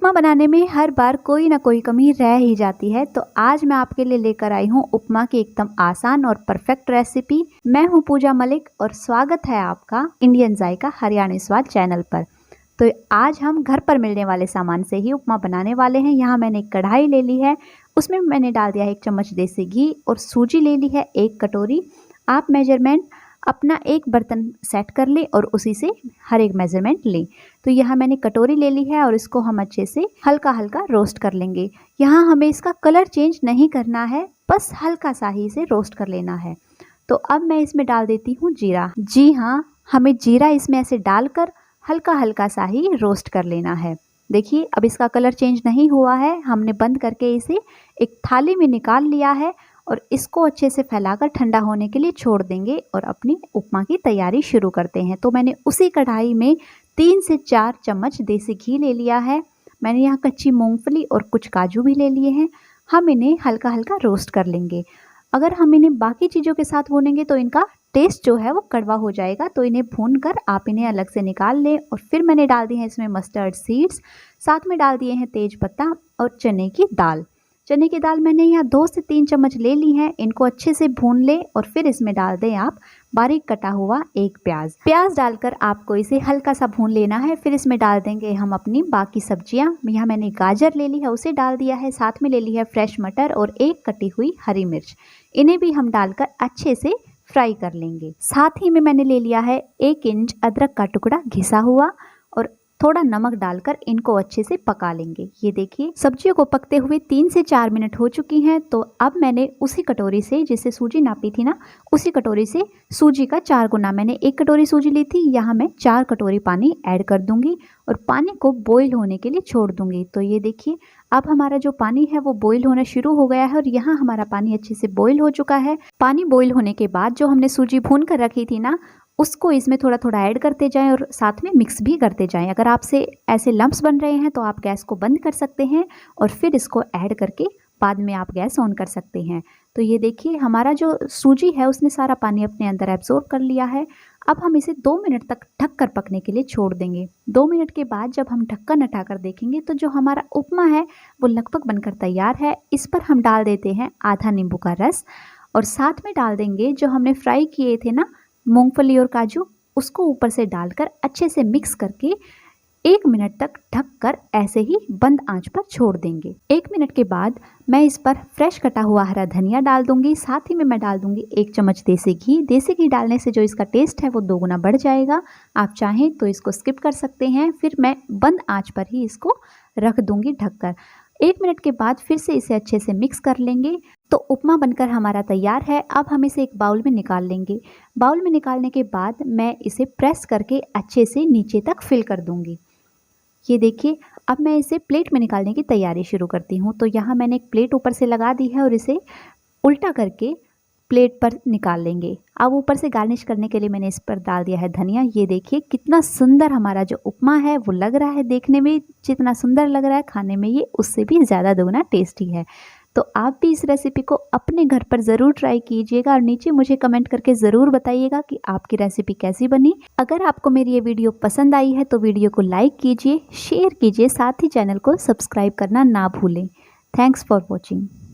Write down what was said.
उपमा बनाने में हर बार कोई ना कोई कमी रह ही जाती है, तो आज मैं आपके लिए लेकर आई हूँ उपमा की एकदम आसान और परफेक्ट रेसिपी। मैं हूँ पूजा मलिक और स्वागत है आपका इंडियन जायका हरियाणवी स्वाद चैनल पर। तो आज हम घर पर मिलने वाले सामान से ही उपमा बनाने वाले हैं। यहाँ मैंने एक कढ़ाई ले ली है, उसमें मैंने डाल दिया है 1 चम्मच देसी घी और सूजी ले ली है 1 कटोरी। आप मेजरमेंट अपना एक बर्तन सेट कर ले और उसी से हर एक मेजरमेंट लें। तो यहाँ मैंने कटोरी ले ली है और इसको हम अच्छे से हल्का हल्का रोस्ट कर लेंगे। यहाँ हमें इसका कलर चेंज नहीं करना है, बस हल्का सा ही इसे रोस्ट कर लेना है। तो अब मैं इसमें डाल देती हूँ जीरा। जी हाँ, हमें जीरा इसमें ऐसे डालकर हल्का हल्का सा ही रोस्ट कर लेना है। देखिए अब इसका कलर चेंज नहीं हुआ है। हमने बंद करके इसे एक थाली में निकाल लिया है और इसको अच्छे से फैलाकर ठंडा होने के लिए छोड़ देंगे और अपनी उपमा की तैयारी शुरू करते हैं। तो मैंने उसी कढ़ाई में 3 से 4 चम्मच देसी घी ले लिया है। मैंने यहाँ कच्ची मूंगफली और कुछ काजू भी ले लिए हैं। हम इन्हें हल्का हल्का रोस्ट कर लेंगे। अगर हम इन्हें बाकी चीज़ों के साथ भूनेंगे तो इनका टेस्ट जो है वो कड़वा हो जाएगा। तो इन्हें भून कर आप इन्हें अलग से निकाल लें। और फिर मैंने डाल दी है इसमें मस्टर्ड सीड्स, साथ में डाल दिए हैं तेज पत्ता और चने की दाल। चने की दाल मैंने यहाँ 2 से 3 चम्मच ले ली है। इनको अच्छे से भून लें और फिर इसमें डाल दें आप बारीक कटा हुआ 1 प्याज। प्याज डालकर आपको इसे हल्का सा भून लेना है। फिर इसमें डाल देंगे हम अपनी बाकी सब्जियां। यहाँ मैंने गाजर ले ली है, उसे डाल दिया है। साथ में ले ली है फ्रेश मटर और 1 कटी हुई हरी मिर्च। इन्हें भी हम डालकर अच्छे से फ्राई कर लेंगे। साथ ही में मैंने ले लिया है 1 इंच अदरक का टुकड़ा घिसा हुआ और थोड़ा नमक डालकर इनको अच्छे से पका लेंगे। ये देखिए सब्जियों को पकते हुए 3 से 4 मिनट हो चुकी हैं। तो अब मैंने उसी कटोरी से जिससे सूजी नापी थी ना, उसी कटोरी से सूजी का 4 गुना, मैंने 1 कटोरी सूजी ली थी, यहाँ मैं 4 कटोरी पानी ऐड कर दूंगी और पानी को बॉईल होने के लिए छोड़ दूंगी। तो ये देखिए अब हमारा जो पानी है वो बॉईल होना शुरू हो गया है और यहाँ हमारा पानी अच्छे से बॉईल हो चुका है। पानी बॉईल होने के बाद जो हमने सूजी भून कर रखी थी ना, उसको इसमें थोड़ा थोड़ा ऐड करते जाएं और साथ में मिक्स भी करते जाएं। अगर आपसे ऐसे लम्प्स बन रहे हैं तो आप गैस को बंद कर सकते हैं और फिर इसको ऐड करके बाद में आप गैस ऑन कर सकते हैं। तो ये देखिए हमारा जो सूजी है उसने सारा पानी अपने अंदर एब्जॉर्ब कर लिया है। अब हम इसे 2 मिनट तक ढक कर पकने के लिए छोड़ देंगे। 2 मिनट के बाद जब हम ढक्कन हटाकर देखेंगे तो जो हमारा उपमा है वो लगभग बनकर तैयार है। इस पर हम डाल देते हैं आधा नींबू का रस और साथ में डाल देंगे जो हमने फ्राई किए थे ना मूंगफली और काजू, उसको ऊपर से डालकर अच्छे से मिक्स करके 1 मिनट तक ढककर ऐसे ही बंद आंच पर छोड़ देंगे। 1 मिनट के बाद मैं इस पर फ्रेश कटा हुआ हरा धनिया डाल दूंगी। साथ ही में मैं डाल दूंगी 1 चम्मच देसी घी। देसी घी डालने से जो इसका टेस्ट है वो 2 गुना बढ़ जाएगा। आप चाहें तो इसको स्किप कर सकते हैं। फिर मैं बंद आंच पर ही इसको रख दूंगी ढककर। 1 मिनट के बाद फिर से इसे अच्छे से मिक्स कर लेंगे। तो उपमा बनकर हमारा तैयार है। अब हम इसे एक बाउल में निकाल लेंगे। बाउल में निकालने के बाद मैं इसे प्रेस करके अच्छे से नीचे तक फिल कर दूंगी। ये देखिए अब मैं इसे प्लेट में निकालने की तैयारी शुरू करती हूँ। तो यहाँ मैंने एक प्लेट ऊपर से लगा दी है और इसे उल्टा करके प्लेट पर निकाल लेंगे। अब ऊपर से गार्निश करने के लिए मैंने इस पर डाल दिया है धनिया। ये देखिए कितना सुंदर हमारा जो उपमा है वो लग रहा है। देखने में जितना सुंदर लग रहा है, खाने में ये उससे भी ज़्यादा दोगुना टेस्टी है। तो आप भी इस रेसिपी को अपने घर पर ज़रूर ट्राई कीजिएगा और नीचे मुझे कमेंट करके ज़रूर बताइएगा कि आपकी रेसिपी कैसी बनी। अगर आपको मेरी ये वीडियो पसंद आई है तो वीडियो को लाइक कीजिए, शेयर कीजिए, साथ ही चैनल को सब्सक्राइब करना ना भूलें। Thanks for watching.